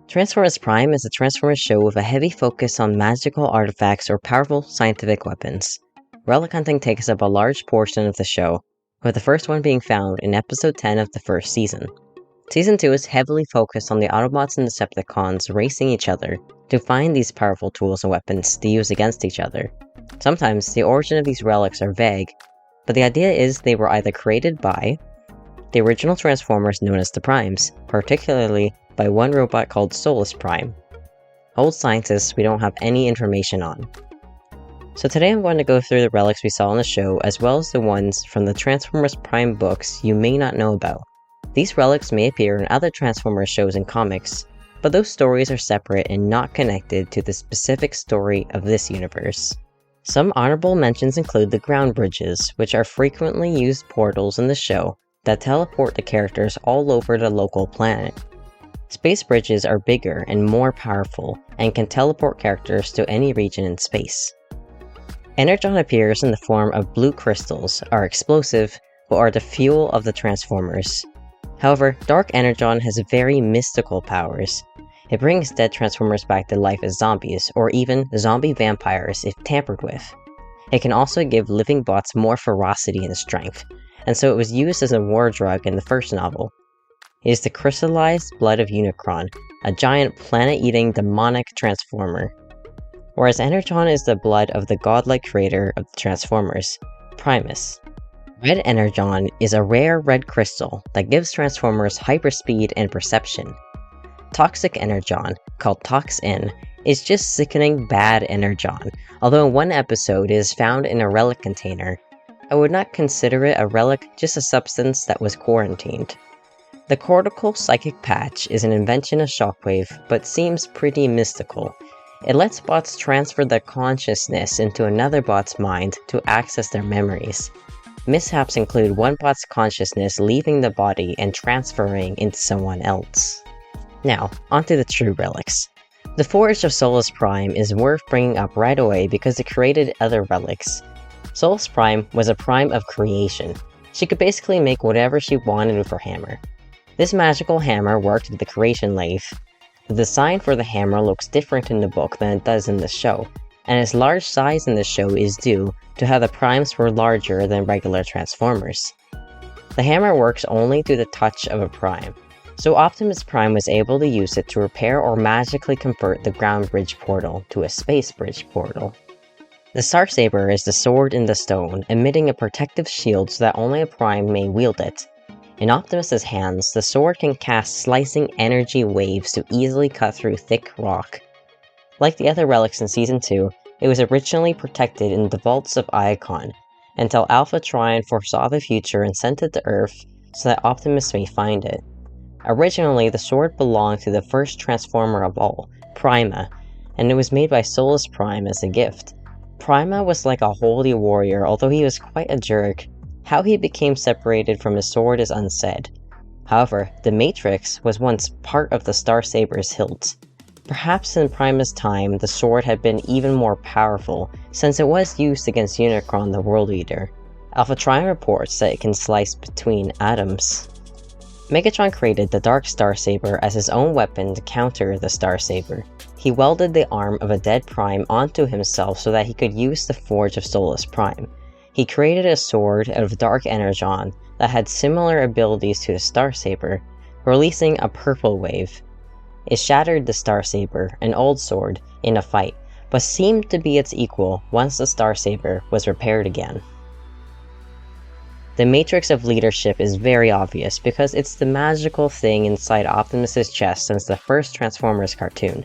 Transformers Prime is a Transformers show with a heavy focus on magical artifacts or powerful scientific weapons. Relic hunting takes up a large portion of the show, with the first one being found in episode 10 of the first season. Season 2 is heavily focused on the Autobots and Decepticons racing each other to find these powerful tools and weapons to use against each other. Sometimes the origin of these relics are vague, but the idea is they were either created by the original Transformers known as the Primes, particularly by one robot called Solus Prime. Old scientists we don't have any information on. So today I'm going to go through the relics we saw on the show as well as the ones from the Transformers Prime books you may not know about. These relics may appear in other Transformers shows and comics, but those stories are separate and not connected to the specific story of this universe. Some honorable mentions include the ground bridges, which are frequently used portals in the show that teleport the characters all over the local planet. Space bridges are bigger and more powerful, and can teleport characters to any region in space. Energon appears in the form of blue crystals, are explosive, but are the fuel of the Transformers. However, Dark Energon has very mystical powers. It brings dead Transformers back to life as zombies, or even zombie vampires if tampered with. It can also give living bots more ferocity and strength, and so it was used as a war drug in the first novel. It is the crystallized blood of Unicron, a giant planet-eating demonic transformer. Whereas Energon is the blood of the godlike creator of the Transformers, Primus. Red Energon is a rare red crystal that gives Transformers hyperspeed and perception. Toxic Energon, called Tox-N, is just sickening bad Energon, although in one episode it is found in a relic container. I would not consider it a relic, just a substance that was quarantined. The cortical psychic patch is an invention of Shockwave, but seems pretty mystical. It lets bots transfer their consciousness into another bot's mind to access their memories. Mishaps include one bot's consciousness leaving the body and transferring into someone else. Now, onto the true relics. The Forge of Solus Prime is worth bringing up right away because it created other relics. Solus Prime was a prime of creation. She could basically make whatever she wanted with her hammer. This magical hammer worked with the creation lathe. The design for the hammer looks different in the book than it does in the show, and its large size in the show is due to how the primes were larger than regular Transformers. The hammer works only through the touch of a prime, so Optimus Prime was able to use it to repair or magically convert the ground bridge portal to a space bridge portal. The Star Saber is the sword in the stone, emitting a protective shield so that only a prime may wield it. In Optimus's hands, the sword can cast slicing energy waves to easily cut through thick rock. Like the other relics in Season 2, it was originally protected in the vaults of Icon, until Alpha Trion foresaw the future and sent it to Earth so that Optimus may find it. Originally, the sword belonged to the first Transformer of all, Prima, and it was made by Solus Prime as a gift. Prima was like a holy warrior, although he was quite a jerk. How he became separated from his sword is unsaid. However, the Matrix was once part of the Star Saber's hilt. Perhaps in Primus' time, the sword had been even more powerful, since it was used against Unicron the World Eater. Alpha Trion reports that it can slice between atoms. Megatron created the Dark Star Saber as his own weapon to counter the Star Saber. He welded the arm of a dead Prime onto himself so that he could use the Forge of Solus Prime. He created a sword out of Dark Energon that had similar abilities to the Star Saber, releasing a purple wave. It shattered the Star Saber, an old sword, in a fight, but seemed to be its equal once the Star Saber was repaired again. The Matrix of Leadership is very obvious because it's the magical thing inside Optimus's chest since the first Transformers cartoon.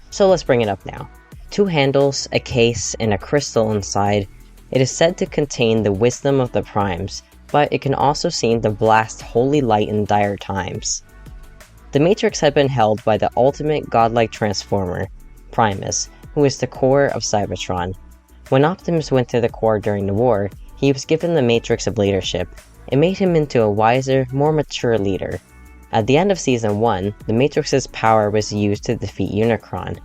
So let's bring it up now. 2 handles, a case, and a crystal inside. It is said to contain the wisdom of the primes, but it can also seem to blast holy light in dire times. The Matrix had been held by the ultimate godlike Transformer, Primus, who is the core of Cybertron. When Optimus went to the core during the war, he was given the Matrix of Leadership. It made him into a wiser, more mature leader. At the end of Season 1, the Matrix's power was used to defeat Unicron.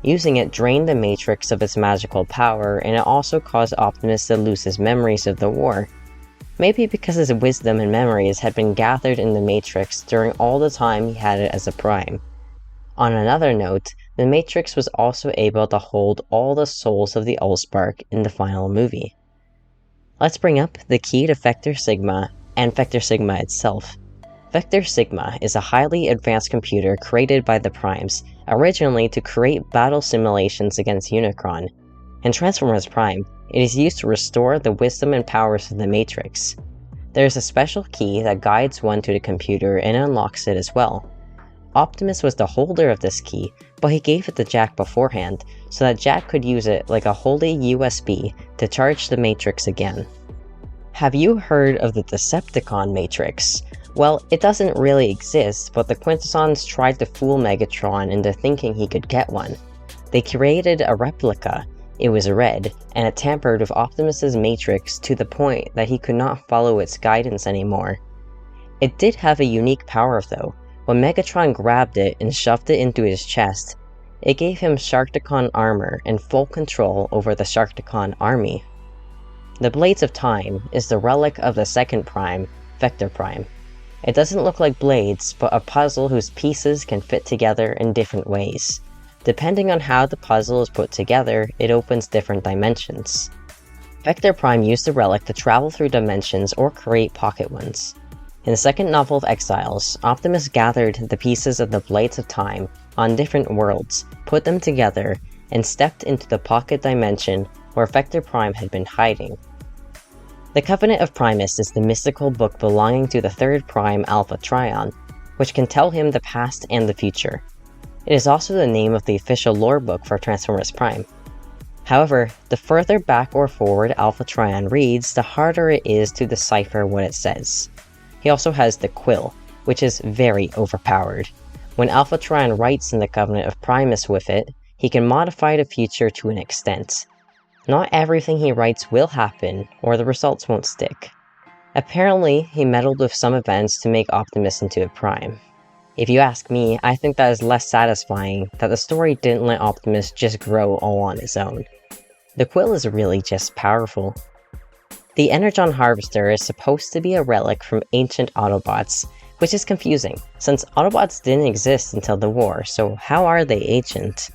Using it drained the Matrix of its magical power, and it also caused Optimus to lose his memories of the war. Maybe because his wisdom and memories had been gathered in the Matrix during all the time he had it as a Prime. On another note, the Matrix was also able to hold all the souls of the Allspark in the final movie. Let's bring up the key to Vector Sigma and Vector Sigma itself. Vector Sigma is a highly advanced computer created by the Primes, originally to create battle simulations against Unicron. In Transformers Prime, it is used to restore the wisdom and powers of the Matrix. There is a special key that guides one to the computer and unlocks it as well. Optimus was the holder of this key, but he gave it to Jack beforehand, so that Jack could use it like a holy USB to charge the Matrix again. Have you heard of the Decepticon Matrix? Well, it doesn't really exist, but the Quintessons tried to fool Megatron into thinking he could get one. They created a replica. It was red, and it tampered with Optimus's Matrix to the point that he could not follow its guidance anymore. It did have a unique power though. When Megatron grabbed it and shoved it into his chest, it gave him Sharkticon armor and full control over the Sharkticon army. The Blades of Time is the relic of the second Prime, Vector Prime. It doesn't look like blades, but a puzzle whose pieces can fit together in different ways. Depending on how the puzzle is put together, it opens different dimensions. Vector Prime used the relic to travel through dimensions or create pocket ones. In the second novel of Exiles, Optimus gathered the pieces of the Blades of Time on different worlds, put them together, and stepped into the pocket dimension where Vector Prime had been hiding. The Covenant of Primus is the mystical book belonging to the third Prime Alpha Trion, which can tell him the past and the future. It is also the name of the official lore book for Transformers Prime. However, the further back or forward Alpha Trion reads, the harder it is to decipher what it says. He also has the Quill, which is very overpowered. When Alpha Trion writes in the Covenant of Primus with it, he can modify the future to an extent. Not everything he writes will happen, or the results won't stick. Apparently, he meddled with some events to make Optimus into a Prime. If you ask me, I think that is less satisfying that the story didn't let Optimus just grow all on his own. The Quill is really just powerful. The Energon Harvester is supposed to be a relic from ancient Autobots, which is confusing, since Autobots didn't exist until the war, so how are they ancient?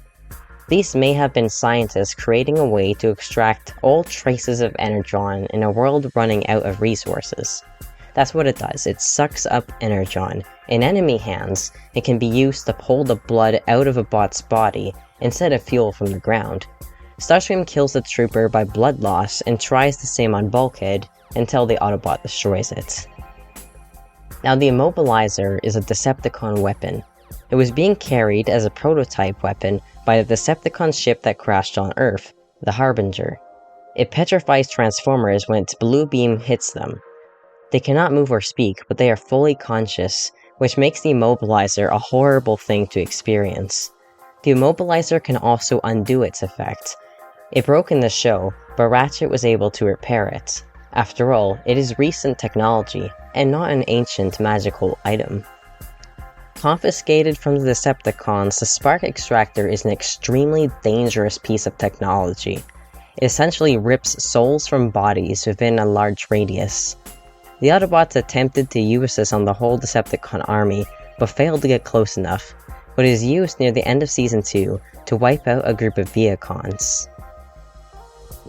These may have been scientists creating a way to extract all traces of Energon in a world running out of resources. That's what it does, it sucks up Energon. In enemy hands, it can be used to pull the blood out of a bot's body instead of fuel from the ground. Starscream kills the trooper by blood loss and tries the same on Bulkhead until the Autobot destroys it. Now the Immobilizer is a Decepticon weapon. It was being carried as a prototype weapon by the Decepticon ship that crashed on Earth, the Harbinger. It petrifies Transformers when its blue beam hits them. They cannot move or speak, but they are fully conscious, which makes the Immobilizer a horrible thing to experience. The Immobilizer can also undo its effect. It broke in the show, but Ratchet was able to repair it. After all, it is recent technology, and not an ancient magical item. Confiscated from the Decepticons, the Spark Extractor is an extremely dangerous piece of technology. It essentially rips souls from bodies within a large radius. The Autobots attempted to use this on the whole Decepticon army, but failed to get close enough, but is used near the end of Season 2 to wipe out a group of Viacons.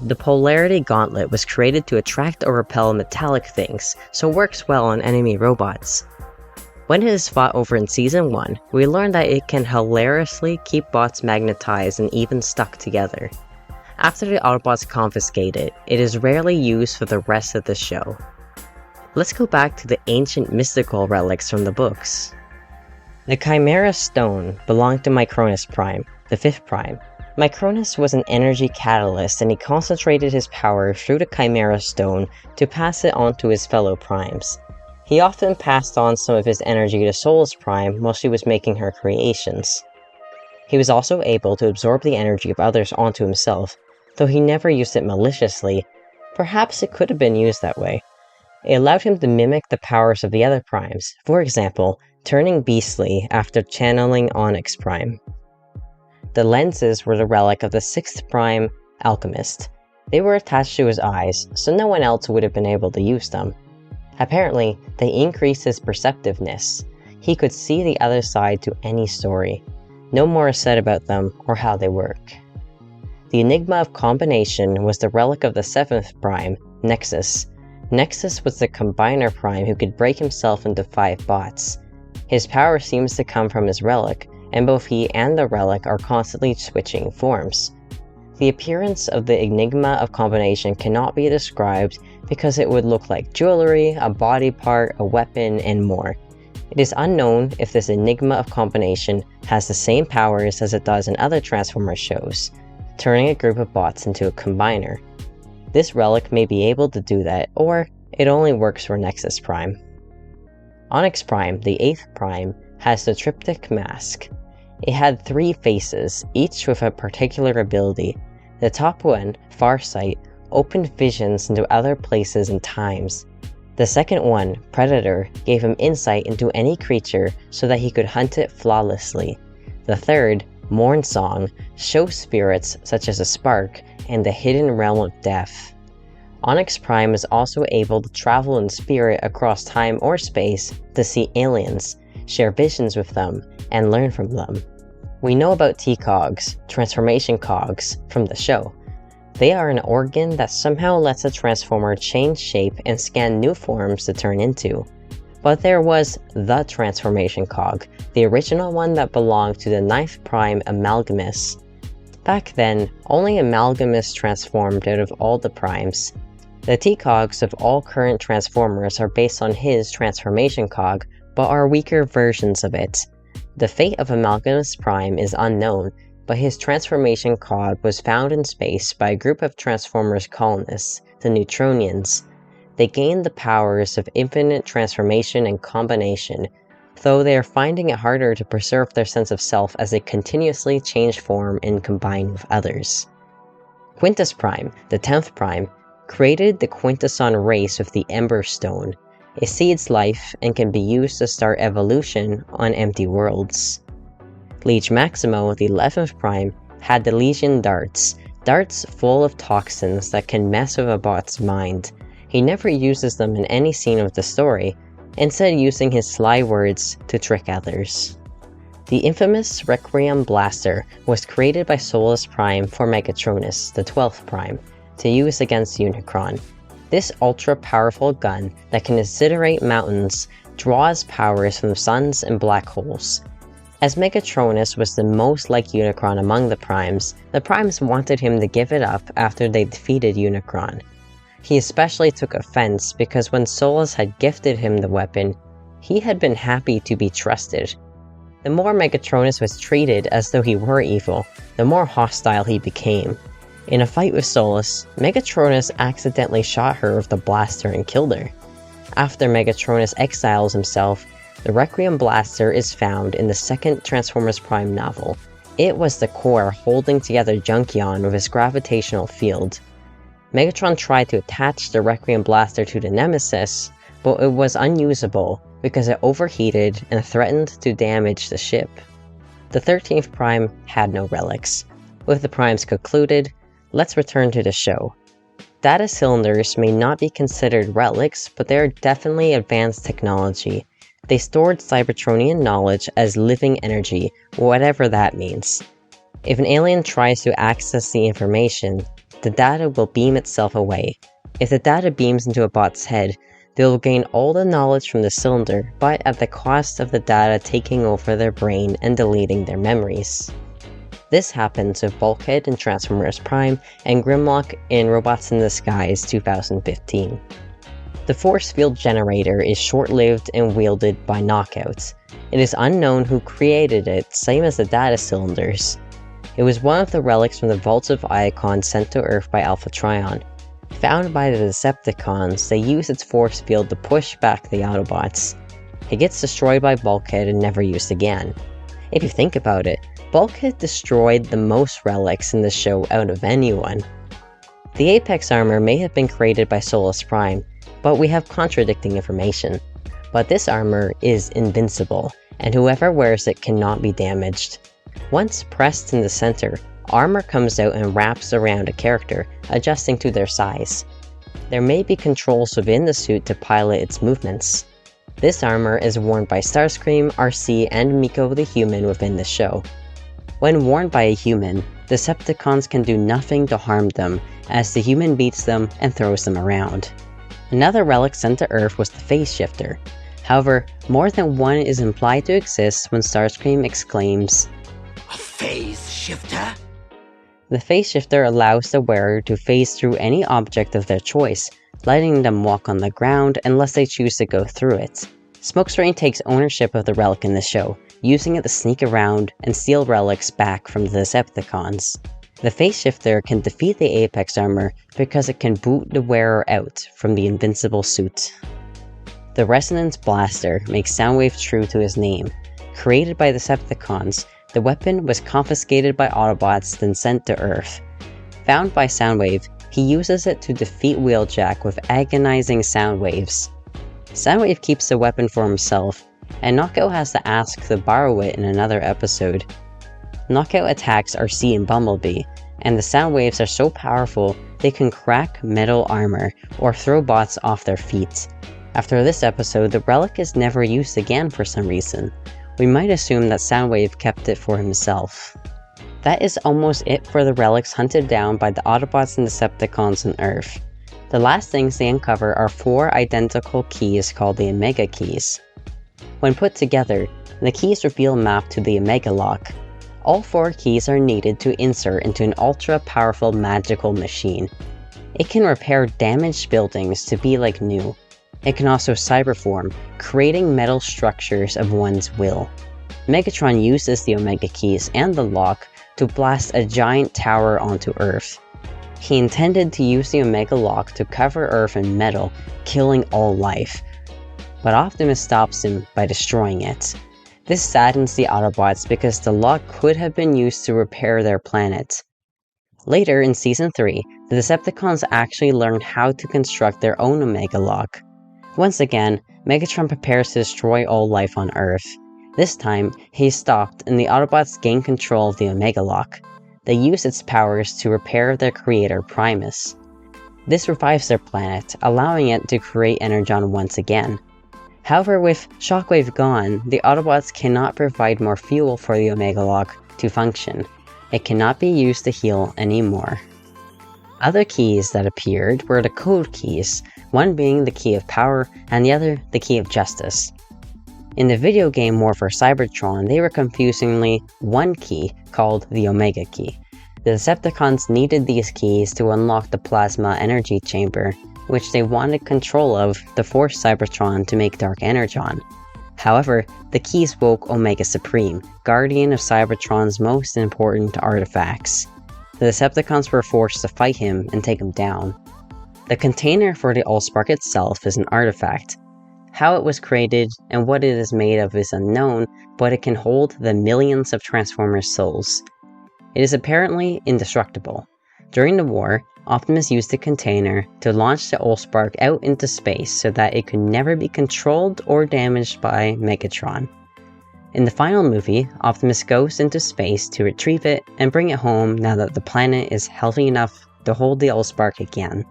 The Polarity Gauntlet was created to attract or repel metallic things, so works well on enemy robots. When it is fought over in Season 1, we learn that it can hilariously keep bots magnetized and even stuck together. After the Autobots confiscate it, it is rarely used for the rest of the show. Let's go back to the ancient mystical relics from the books. The Chimera Stone belonged to Micronus Prime, the 5th Prime. Micronus was an energy catalyst and he concentrated his power through the Chimera Stone to pass it on to his fellow Primes. He often passed on some of his energy to Solus Prime while she was making her creations. He was also able to absorb the energy of others onto himself, though he never used it maliciously. Perhaps it could have been used that way. It allowed him to mimic the powers of the other Primes, for example, turning beastly after channeling Onyx Prime. The lenses were the relic of the 6th Prime Alchemist. They were attached to his eyes, so no one else would have been able to use them. Apparently, they increased his perceptiveness. He could see the other side to any story. No more is said about them or how they work. The Enigma of Combination was the relic of the 7th Prime, Nexus. Nexus was the Combiner Prime who could break himself into 5 bots. His power seems to come from his relic, and both he and the relic are constantly switching forms. The appearance of the Enigma of Combination cannot be described because it would look like jewelry, a body part, a weapon, and more. It is unknown if this Enigma of Combination has the same powers as it does in other Transformers shows, turning a group of bots into a combiner. This relic may be able to do that, or it only works for Nexus Prime. Onyx Prime, the 8th Prime, has the Triptych Mask. It had 3 faces, each with a particular ability. The top one, Farsight, opened visions into other places and times. The second one, Predator, gave him insight into any creature so that he could hunt it flawlessly. The third, Mornsong, shows spirits such as a spark and the hidden realm of death. Onyx Prime is also able to travel in spirit across time or space to see aliens, share visions with them, and learn from them. We know about T-Cogs, transformation cogs, from the show. They are an organ that somehow lets a Transformer change shape and scan new forms to turn into. But there was the transformation cog, the original one that belonged to the 9th Prime Amalgamus. Back then, only Amalgamus transformed out of all the primes. The T-Cogs of all current Transformers are based on his transformation cog, but are weaker versions of it. The fate of Amalgamus Prime is unknown, but his transformation cog was found in space by a group of Transformers colonists, the Neutronians. They gained the powers of infinite transformation and combination, though they are finding it harder to preserve their sense of self as they continuously change form and combine with others. Quintus Prime, the 10th Prime, created the Quintesson race with the Emberstone. It seeds life and can be used to start evolution on empty worlds. Liege Maximo, the 11th Prime, had the Liegian Darts, darts full of toxins that can mess with a bot's mind. He never uses them in any scene of the story, instead using his sly words to trick others. The infamous Requiem Blaster was created by Solus Prime for Megatronus, the 12th Prime, to use against Unicron. This ultra-powerful gun that can incinerate mountains draws powers from suns and black holes. As Megatronus was the most like Unicron among the Primes wanted him to give it up after they defeated Unicron. He especially took offense because when Solus had gifted him the weapon, he had been happy to be trusted. The more Megatronus was treated as though he were evil, the more hostile he became. In a fight with Solus, Megatronus accidentally shot her with the blaster and killed her. After Megatronus exiles himself, the Requiem Blaster is found in the 2nd Transformers Prime novel. It was the core holding together Junkion with his gravitational field. Megatron tried to attach the Requiem Blaster to the Nemesis, but it was unusable because it overheated and threatened to damage the ship. The 13th Prime had no relics. With the Primes concluded, let's return to the show. Data cylinders may not be considered relics, but they are definitely advanced technology. They stored Cybertronian knowledge as living energy, whatever that means. If an alien tries to access the information, the data will beam itself away. If the data beams into a bot's head, they will gain all the knowledge from the cylinder, but at the cost of the data taking over their brain and deleting their memories. This happens with Bulkhead in Transformers Prime and Grimlock in Robots in Disguise 2015. The force field generator is short-lived and wielded by knockouts. It is unknown who created it, same as the data cylinders. It was one of the relics from the Vaults of Icon sent to Earth by Alpha Trion. Found by the Decepticons, they use its force field to push back the Autobots. It gets destroyed by Bulkhead and never used again. If you think about it, Bulkhead destroyed the most relics in the show out of anyone. The Apex armor may have been created by Solus Prime, but we have contradicting information. But this armor is invincible, and whoever wears it cannot be damaged. Once pressed in the center, armor comes out and wraps around a character, adjusting to their size. There may be controls within the suit to pilot its movements. This armor is worn by Starscream, RC, and Miko the Human within the show. When worn by a human, Decepticons can do nothing to harm them, as the human beats them and throws them around. Another relic sent to Earth was the Phase Shifter. However, more than one is implied to exist when Starscream exclaims, "A phase shifter?" The Phase Shifter allows the wearer to phase through any object of their choice, letting them walk on the ground unless they choose to go through it. Smokescreen takes ownership of the relic in the show, using it to sneak around and steal relics back from the Decepticons. The Phase Shifter can defeat the Apex armor because it can boot the wearer out from the invincible suit. The Resonance Blaster makes Soundwave true to his name. Created by Decepticons, the weapon was confiscated by Autobots then sent to Earth. Found by Soundwave, he uses it to defeat Wheeljack with agonizing sound waves. Soundwave keeps the weapon for himself, and Knockout has to ask to borrow it in another episode. Knockout attacks RC and Bumblebee, and the sound waves are so powerful they can crack metal armor or throw bots off their feet. After this episode, the relic is never used again for some reason. We might assume that Soundwave kept it for himself. That is almost it for the relics hunted down by the Autobots and Decepticons on Earth. The last things they uncover are 4 identical keys called the Omega Keys. When put together, the keys reveal a map to the Omega Lock. All 4 keys are needed to insert into an ultra-powerful magical machine. It can repair damaged buildings to be like new. It can also cyberform, creating metal structures of one's will. Megatron uses the Omega Keys and the lock to blast a giant tower onto Earth. He intended to use the Omega Lock to cover Earth in metal, killing all life. But Optimus stops him by destroying it. This saddens the Autobots because the lock could have been used to repair their planet. Later in Season 3, the Decepticons actually learned how to construct their own Omega Lock. Once again, Megatron prepares to destroy all life on Earth. This time, he is stopped and the Autobots gain control of the Omega Lock. They use its powers to repair their creator Primus. This revives their planet, allowing it to create Energon once again. However, with Shockwave gone, the Autobots cannot provide more fuel for the Omega Lock to function. It cannot be used to heal anymore. Other keys that appeared were the code keys, one being the key of power and the other the key of justice. In the video game War for Cybertron, they were confusingly one key called the Omega Key. The Decepticons needed these keys to unlock the Plasma Energy Chamber, which they wanted control of to force Cybertron to make Dark Energon. However, the keys woke Omega Supreme, guardian of Cybertron's most important artifacts. The Decepticons were forced to fight him and take him down. The container for the Allspark itself is an artifact. How it was created and what it is made of is unknown, but it can hold the millions of Transformers' souls. It is apparently indestructible. During the war, Optimus used the container to launch the Allspark out into space so that it could never be controlled or damaged by Megatron. In the final movie, Optimus goes into space to retrieve it and bring it home now that the planet is healthy enough to hold the Allspark again.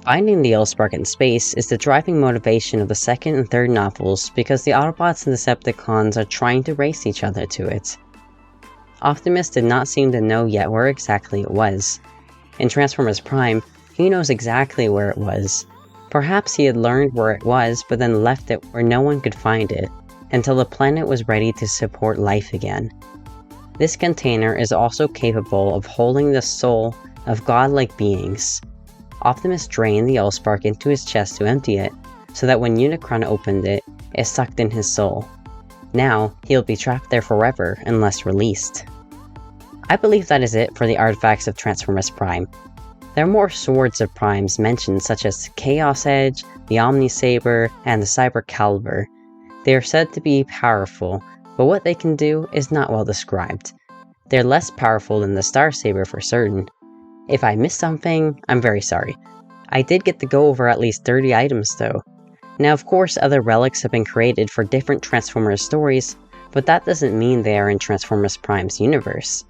Finding the Allspark in space is the driving motivation of the second and third novels because the Autobots and Decepticons are trying to race each other to it. Optimus did not seem to know yet where exactly it was. In Transformers Prime, he knows exactly where it was. Perhaps he had learned where it was but then left it where no one could find it, until the planet was ready to support life again. This container is also capable of holding the soul of godlike beings. Optimus drained the Allspark into his chest to empty it, so that when Unicron opened it, it sucked in his soul. Now, he'll be trapped there forever unless released. I believe that is it for the artifacts of Transformers Prime. There are more swords of Primes mentioned such as Chaos Edge, the Omni Saber, and the Cyber Caliber. They are said to be powerful, but what they can do is not well described. They're less powerful than the Star Saber for certain. If I missed something, I'm very sorry. I did get to go over at least 30 items though. Now of course other relics have been created for different Transformers stories, but that doesn't mean they are in Transformers Prime's universe.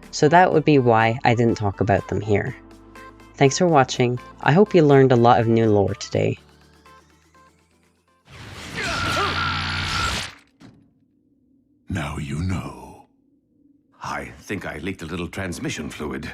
So that would be why I didn't talk about them here. Thanks for watching, I hope you learned a lot of new lore today. Now you know. I think I leaked a little transmission fluid.